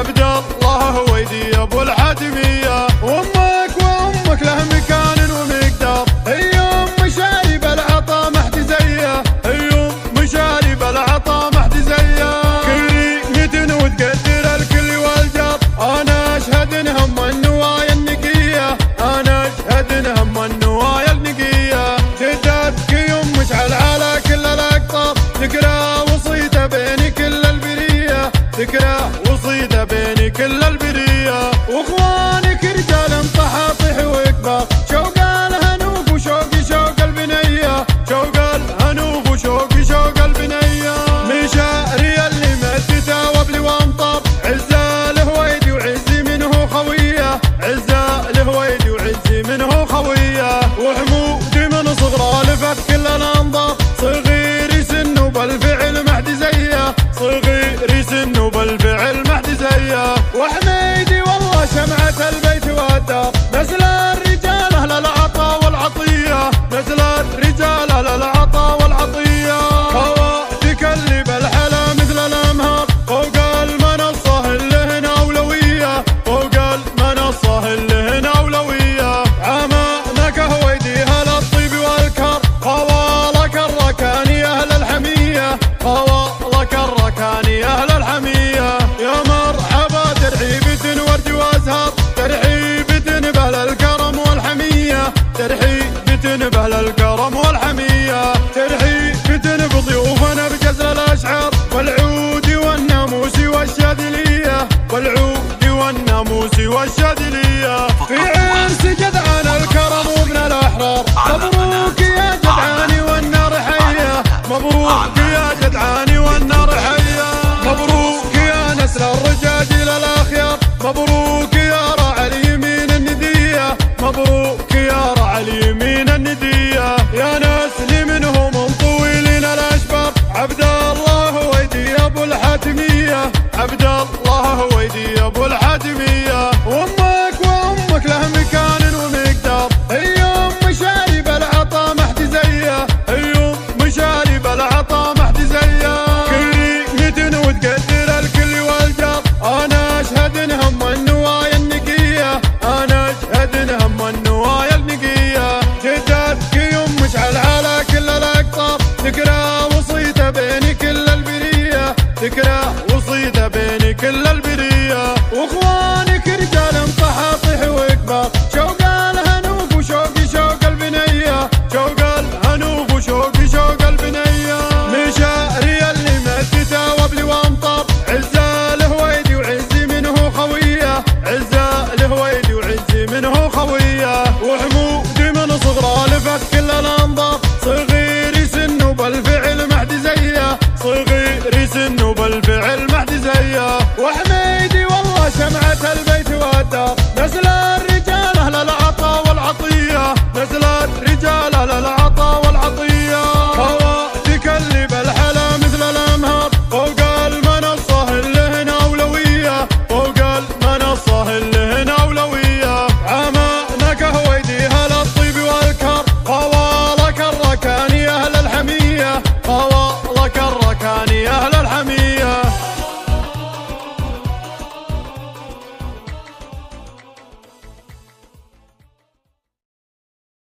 عبد الله هويدي ابو الحاتمية. وامك له مكان ومقدار، هي ام شارب العطا ما حد زيها، هي ام شارب العطا ما حد زيها. كريمة وتقدر الكل والجار، انا اشهد انهم النوايا النقية، انا اشهد انهم النوايا النقية. جدتك يوم مشعل على كل الاقطار، تقرا وصيته بين كل البرية، تقرا وصيته بين كل البرية. واخوانك رجال طحاطح وكبار، شوق الهنوف وشوقي شوق البنية، شوق الهنوف وشوقي شوق البنية. مشاري اللي مدته وابلي وامطار، عزة الهويدي وعزي منه خوية، عزة الهويدي وعزي منه خوية. وحمودي من صغره لفت كل الانظار، صغير سنه بالفعل ما حد زيه، صغير سنه بالفعل ما حد زيه. وحميدي والله شمعة البيت والدار، نزل الرجال اهل العطا والعطية، نزل الرجال اهل العطا والعطية. كواتك اللي بالحلا مثل الانهار، فوق المنصة اللي هنا اولوية، فوق المنصة اللي هنا اولوية. عمانك هويدي اهل الطيب والكر، خوالك الركاني اهل الحمية، خوالك الركاني اهل الحمية. يا مرحبا ترحيبة ورد وازهار، ترحيبة بأهل الكرم والحمية، ترحيبة بأهل الكرم والحمية. ترحيبة بضيوفنا بجزل الاشعار، والعود والناموس والشاذلية، والعود والناموس والشاذلية. في عرس جدعان الكرم وابن الاحرار، مبروك يا جدعاني والنار حية، مبروك يا جدعاني والنار حية. مبروك يا نسل الرجاجيل الاخيار، مبروك يا راعي اليمين الندية، مبروك يا راعي اليمين الندية. يا نسل منهم طويلين الاشبار، عبد الله هويدي ابو الحاتمية، عبد الله هويدي ابو الحاتمية. وامك له مكان ومقدار، هي ام شارب العطا ما حد زيها، هي ام شارب العطا ما حد زيها. كريمة وتقدر الكل والجار، انا اشهد انهم النوايا النقية، انا اشهد انهم النوايا النقية. جدتك يوم مشعل على كل الاقطار، تقرا وصيته بين كل البرية، تقرا وصيته بين كل البرية. واخواني